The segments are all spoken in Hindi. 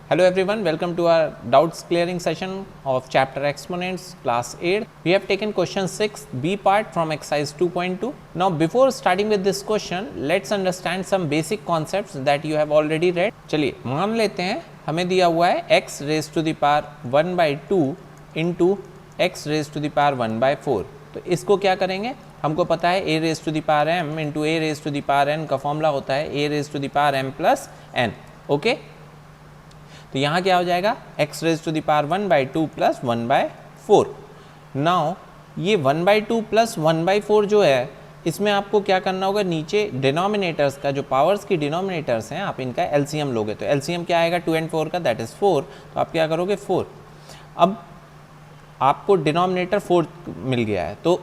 Hello everyone, welcome to our doubts clearing session of chapter exponents class 8. We have taken question 6 B part from exercise 2.2. Now before starting with this question, let's understand some basic concepts that you have already read. चलिए मान लेते हैं हमें दिया हुआ है x raised to the power 1/2 into x raised to the power 1/4. तो इसको क्या करेंगे, हमको पता है a raised to the power m into a raised to the power n का फॉर्मूला होता है a raised to the power m plus n. Okay तो यहाँ क्या हो जाएगा x raise to the power 1/2 plus 1/4. Now ये 1/2 प्लस 1/4 जो है इसमें आपको क्या करना होगा, नीचे डिनोमिनेटर्स का जो पावर्स की डिनोमिनेटर्स हैं आप इनका एलसीएम लोगे. तो एलसीएम क्या आएगा 2 and 4 का, दैट इज 4. तो आप क्या करोगे 4. अब आपको डिनोमिनेटर 4 मिल गया है तो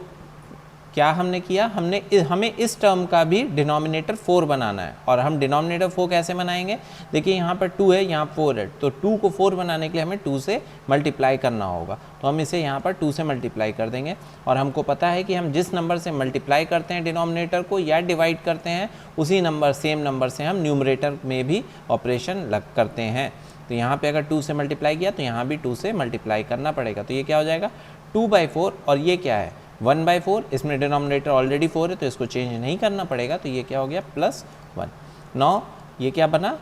क्या हमने किया, हमें इस टर्म का भी डिनोमिनेटर 4 बनाना है. और हम डिनोमिनेटर 4 कैसे बनाएंगे, देखिए यहाँ पर 2 है, यहाँ 4 है, तो 2 को 4 बनाने के लिए हमें 2 से मल्टीप्लाई करना होगा. तो हम इसे यहाँ पर 2 से मल्टीप्लाई कर देंगे. और हमको पता है कि हम जिस नंबर से मल्टीप्लाई करते हैं डिनोमिनेटर को या डिवाइड करते हैं उसी नंबर सेम नंबर से हम न्यूमरेटर में भी ऑपरेशन करते हैं. तो यहाँ पर अगर 2 से मल्टीप्लाई किया तो यहाँ भी 2 से मल्टीप्लाई करना पड़ेगा. तो ये क्या हो जाएगा 2/4 और ये क्या है 1/4. इसमें डिनोमिनेटर ऑलरेडी 4 है तो इसको चेंज नहीं करना पड़ेगा. तो ये क्या हो गया +1. नाउ ये क्या बना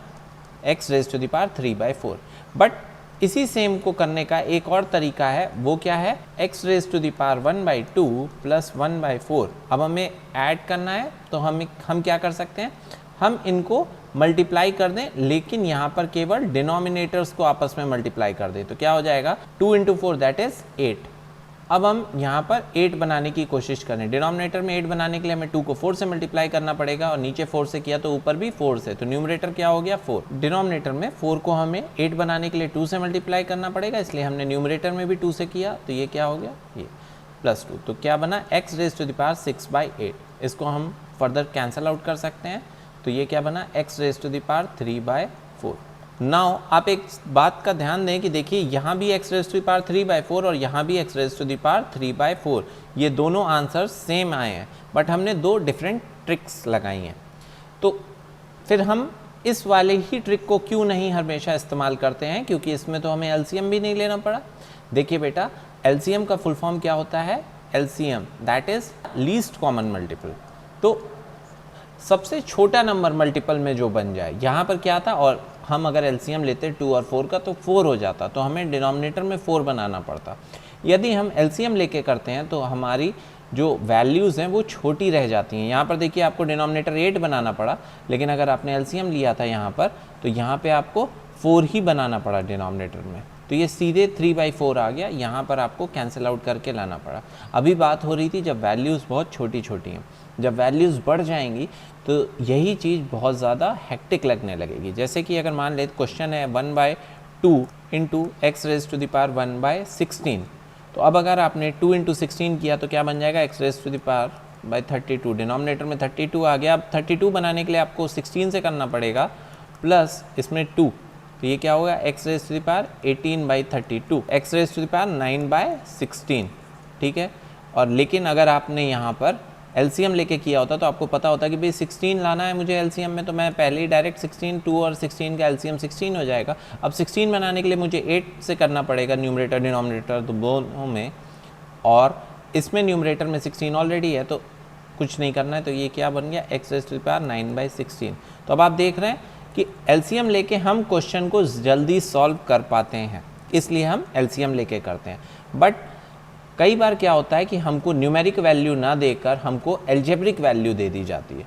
x raise to the power 3/4. But इसी सेम को करने का एक और तरीका है, वो क्या है x raise to the power 1/2 plus 1/4. अब हमें ऐड करना है तो हम क्या कर सकते हैं, हम इनको मल्टीप्लाई कर दें लेकिन यहाँ पर केवल डिनोमिनेटर्स को आपस में मल्टीप्लाई कर दें. तो क्या हो जाएगा 2 into 4 दैट इज 8. अब हम यहाँ पर 8 बनाने की कोशिश करें. डिनोमिनेटर में 8 बनाने के लिए हमें 2 को 4 से मल्टीप्लाई करना पड़ेगा और नीचे 4 से किया तो ऊपर भी 4 से. तो न्यूमरेटर क्या हो गया 4. डिनोमिनेटर में 4 को हमें 8 बनाने के लिए 2 से मल्टीप्लाई करना पड़ेगा, इसलिए हमने न्यूमरेटर में भी 2 से किया. तो ये क्या हो गया ये +2. तो क्या बना x raise to the power 6/8. इसको हम फर्दर कैंसिल आउट कर सकते हैं. तो ये क्या बना x raise to the power 3/4. Now आप एक बात का ध्यान दें कि देखिए यहाँ भी x raise to the power 3/4 और यहाँ भी x raise to the power 3/4. ये दोनों आंसर सेम आए हैं बट हमने 2 डिफरेंट ट्रिक्स लगाई हैं. तो फिर हम इस वाले ही ट्रिक को क्यों नहीं हमेशा इस्तेमाल करते हैं, क्योंकि इसमें तो हमें एलसीएम भी नहीं लेना पड़ा. देखिए बेटा एलसीएम का फुल फॉर्म क्या होता है, LCM that is least common multiple. तो सबसे छोटा नंबर मल्टीपल में जो बन जाए, यहाँ पर क्या था और हम अगर एलसीएम लेते 2 और 4 का तो 4 हो जाता, तो हमें डिनोमिनेटर में 4 बनाना पड़ता. यदि हम एलसीएम लेके करते हैं तो हमारी जो वैल्यूज़ हैं वो छोटी रह जाती हैं. यहाँ पर देखिए आपको डिनोमिनेटर 8 बनाना पड़ा, लेकिन अगर आपने एलसीएम लिया था यहाँ पर तो यहाँ पे आपको 4 ही बनाना पड़ा डिनोमिनेटर में. तो ये सीधे 3/4 आ गया, यहाँ पर आपको कैंसिल आउट करके लाना पड़ा. अभी बात हो रही थी जब वैल्यूज़ बहुत छोटी छोटी हैं, जब वैल्यूज़ बढ़ जाएंगी तो यही चीज़ बहुत ज़्यादा हेक्टिक लगने लगेगी. जैसे कि अगर मान ले क्वेश्चन है 1/2 into x raise to the power 1/16. तो अब अगर आपने 2 into 16 किया तो क्या बन जाएगा x raise to the power 32. Denominator में 32 आ गया. अब 32 बनाने के लिए आपको 16 से करना पड़ेगा प्लस इसमें 2. तो ये क्या होगा x raise to the power 18/32, x raise to the power 9/16. ठीक है. और लेकिन अगर आपने यहाँ पर एलसीएम लेके किया होता तो आपको पता होता कि भाई 16 लाना है मुझे एलसीएम में, तो मैं पहले ही डायरेक्ट 16 2 और 16 का एलसीएम 16 हो जाएगा. अब 16 बनाने के लिए मुझे 8 से करना पड़ेगा न्यूमरेटर डिनोमिनेटर दोनों में, और इसमें न्यूमरेटर में 16 ऑलरेडी है तो कुछ नहीं करना है. तो ये क्या बन गया x raise to the power 9/16. तो अब आप देख रहे हैं कि एलसीएम लेके हम क्वेश्चन को जल्दी सॉल्व कर पाते हैं, इसलिए हम एलसीएम लेके करते हैं. बट कई बार क्या होता है कि हमको न्यूमेरिक वैल्यू ना देकर हमको एल्जेब्रिक वैल्यू दे दी जाती है.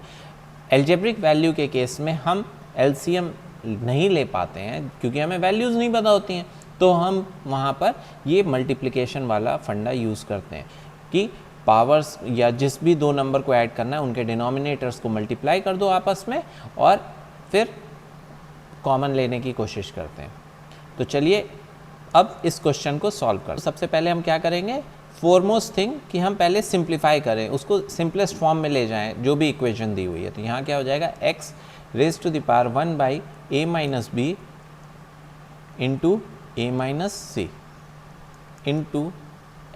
एल्जेब्रिक वैल्यू के केस में हम एलसीएम नहीं ले पाते हैं क्योंकि हमें वैल्यूज़ नहीं पता होती हैं. तो हम वहाँ पर ये मल्टीप्लिकेशन वाला फंडा यूज़ करते हैं कि पावर्स या जिस भी 2 नंबर को ऐड करना है उनके डिनोमिनेटर्स को मल्टीप्लाई कर दो आपस में और फिर कॉमन लेने की कोशिश करते हैं. तो चलिए अब इस क्वेश्चन को सॉल्व कर. सबसे पहले हम क्या करेंगे, फॉरमोस्ट थिंग कि हम पहले सिंप्लीफाई करें, उसको सिंपलेस्ट फॉर्म में ले जाएं जो भी इक्वेशन दी हुई है. तो यहाँ क्या हो जाएगा x raise to the power 1/a minus b into a minus C into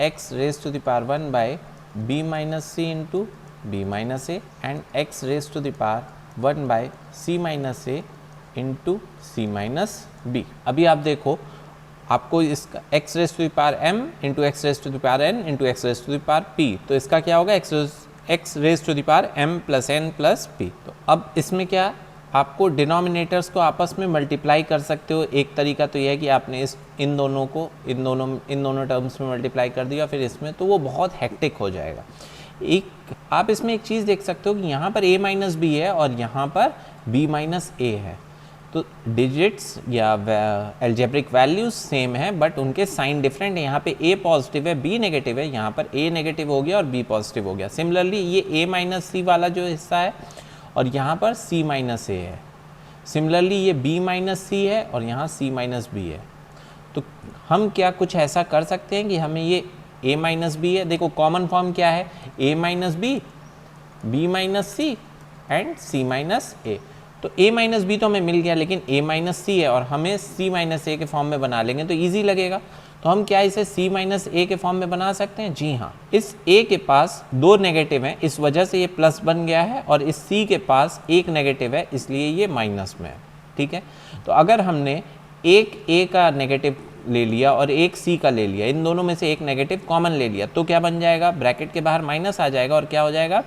x raise to the power 1/b minus C into b minus a and x raise to the power 1/c minus a into C minus B. अभी आप देखो, आपको इसका x raise to the power m into X raise to the power n into X raise to the power p, तो इसका क्या होगा x raise to the power m plus n plus p। तो अब इसमें क्या, आपको डिनोमिनेटर्स को आपस में मल्टीप्लाई कर सकते हो। एक तरीका तो यह है कि आपने इन दोनों को इन दोनों टर्म्स में मल्टीप्लाई कर दिया फिर इसमें, तो वो बहुत हेक्टिक हो जाएगा। एक आप इसमें एक चीज़ देख सकते हो कि यहाँ पर a माइनस बी है और यहाँ पर b माइनस a है, तो डिजिट्स या एल्जेब्रिक वैल्यूज सेम है बट उनके साइन डिफरेंट है। यहाँ पे a पॉजिटिव है b नेगेटिव है, यहाँ पर a नेगेटिव हो गया और b पॉजिटिव हो गया। सिमिलरली ये a माइनस सी वाला जो हिस्सा है और यहाँ पर c माइनस a है। सिमिलरली ये b माइनस सी है और यहाँ c माइनस b है। तो हम क्या कुछ ऐसा कर सकते हैं कि हमें ये a माइनस बी है, देखो कॉमन फॉर्म क्या है, a minus B, b minus C and c minus a। तो a माइनस बी तो हमें मिल गया, लेकिन a माइनस सी है और हमें c माइनस a के फॉर्म में बना लेंगे तो ईजी लगेगा। तो हम क्या इसे c माइनस a के फॉर्म में बना सकते हैं? जी हाँ, इस a के पास दो नेगेटिव हैं, इस वजह से ये प्लस बन गया है, और इस c के पास एक नेगेटिव है इसलिए ये माइनस में है। ठीक है, तो अगर हमने एक a का नेगेटिव ले लिया और एक c का ले लिया, इन दोनों में से एक नेगेटिव कॉमन ले लिया, तो क्या बन जाएगा, ब्रैकेट के बाहर माइनस आ जाएगा और क्या हो जाएगा,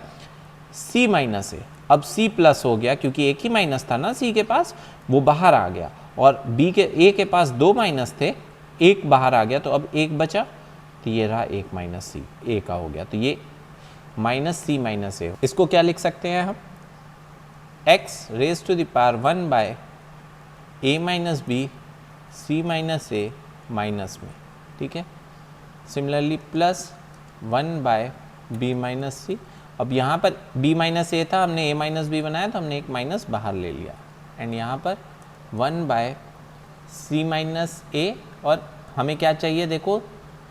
c माइनस a। अब c प्लस हो गया क्योंकि एक ही माइनस था ना c के पास, वो बाहर आ गया, और b के a के पास दो माइनस थे, एक बाहर आ गया तो अब एक बचा, तो ये रहा एक माइनस c, a का हो गया, तो ये माइनस c माइनस a। इसको क्या लिख सकते हैं हम, x raise to the power 1 by a minus b c minus a minus में। ठीक है, similarly plus 1 by b minus c. अब यहाँ पर b माइनस a था, हमने a माइनस बी बनाया तो हमने एक माइनस बाहर ले लिया, एंड यहाँ पर 1 बाय c माइनस a, और हमें क्या चाहिए, देखो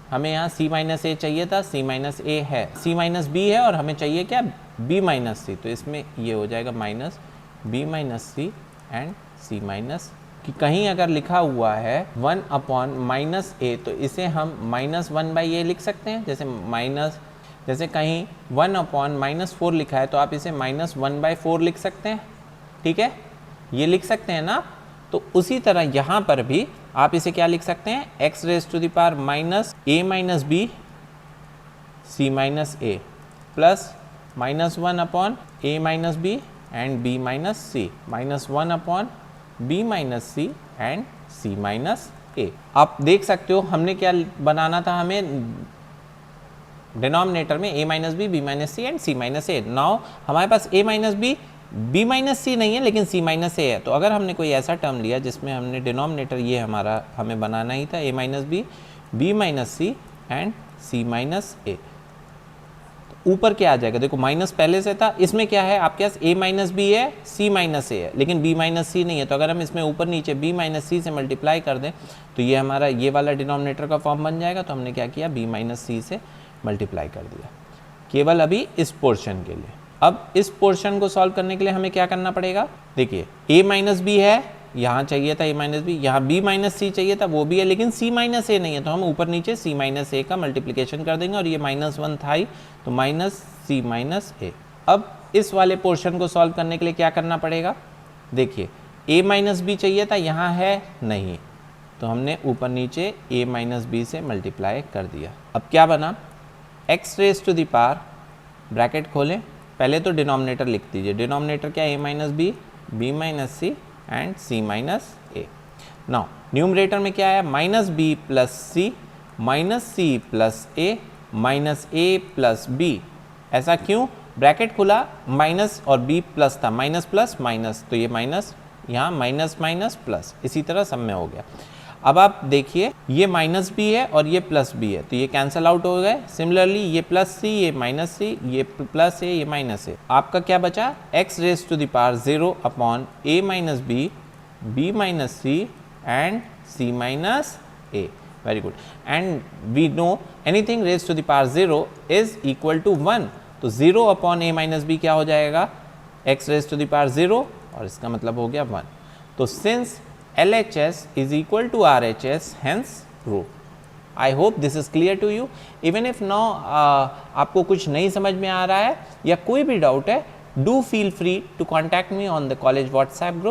हमें यहाँ c माइनस a चाहिए था, c माइनस a है, c माइनस b है और हमें चाहिए क्या, b माइनस c, तो इसमें ये हो जाएगा minus b minus C and c minus, कि कहीं अगर लिखा हुआ है 1 अपॉन माइनस a तो इसे हम माइनस 1 बाई a लिख सकते हैं। जैसे कहीं 1 अपॉन माइनस 4 लिखा है तो आप इसे माइनस 1 बाई 4 लिख सकते हैं। ठीक है, ये लिख सकते हैं ना। तो उसी तरह यहाँ पर भी आप इसे क्या लिख सकते हैं, x raise to the power minus a minus B C minus a plus minus 1 upon a minus B and b minus C, minus 1 upon b minus C and c minus a। आप देख सकते हो हमने क्या बनाना था, हमें डिनोमिनेटर में a minus B, b minus C and c minus a। Now हमारे पास a minus B, b minus c नहीं है लेकिन c माइनस a है, तो अगर हमने कोई ऐसा टर्म लिया जिसमें हमने डिनोमिनेटर ये हमारा हमें बनाना ही था a minus B, b minus C and c minus a, ऊपर क्या आ जाएगा, देखो माइनस पहले से था, इसमें क्या है आपके पास a माइनस बी है, c माइनस a है, लेकिन b माइनस सी नहीं है। तो अगर हम इसमें ऊपर नीचे b माइनस सी से मल्टीप्लाई कर दें तो ये हमारा ये वाला डिनोमिनेटर का फॉर्म बन जाएगा। तो हमने क्या किया, b माइनस सी से मल्टीप्लाई कर दिया केवल अभी इस पोर्शन के लिए। अब इस पोर्शन को सॉल्व करने के लिए हमें क्या करना पड़ेगा, देखिए a माइनस बी है, यहाँ चाहिए था a माइनस बी, यहाँ b माइनस सी चाहिए था, वो भी है, लेकिन c माइनस a नहीं है, तो हम ऊपर नीचे c माइनस a का मल्टीप्लिकेशन कर देंगे, और ये माइनस 1 था ही, तो माइनस c माइनस a। अब इस वाले पोर्शन को सॉल्व करने के लिए क्या करना पड़ेगा, देखिए a माइनस बी चाहिए था, यहाँ है नहीं, तो हमने ऊपर नीचे a माइनस बी से मल्टीप्लाई कर दिया। अब क्या बना, x raise to the power, bracket खोलें, पहले तो डिनोमिनेटर लिख दीजिए, डिनोमिनेटर क्या, a minus B, b minus C and c minus a। Now numerator में क्या है, minus b plus c minus c plus a minus a plus b। ऐसा क्यों, ब्रैकेट खुला, माइनस और b प्लस था, माइनस प्लस माइनस, तो ये माइनस, यहाँ माइनस माइनस प्लस, इसी तरह सब में हो गया। अब आप देखिए ये माइनस बी है और ये प्लस बी है, तो ये कैंसिल आउट हो गए। सिमिलरली ये प्लस सी, ये माइनस सी, ये प्लस है, ये माइनस है, आपका क्या बचा, x raise to the power 0 upon a minus B, b minus C and c minus a। Very good, and we know anything raise to the power 0 is equal to 1, तो 0 अपॉन a माइनस बी क्या हो जाएगा, x raise to the power 0, और इसका मतलब हो गया 1। तो since LHS is equal to RHS, hence true. I hope this is clear to you. Even if now आपको कुछ नहीं समझ में आ रहा है या कोई भी डाउट है, do feel free to contact me on the college WhatsApp group.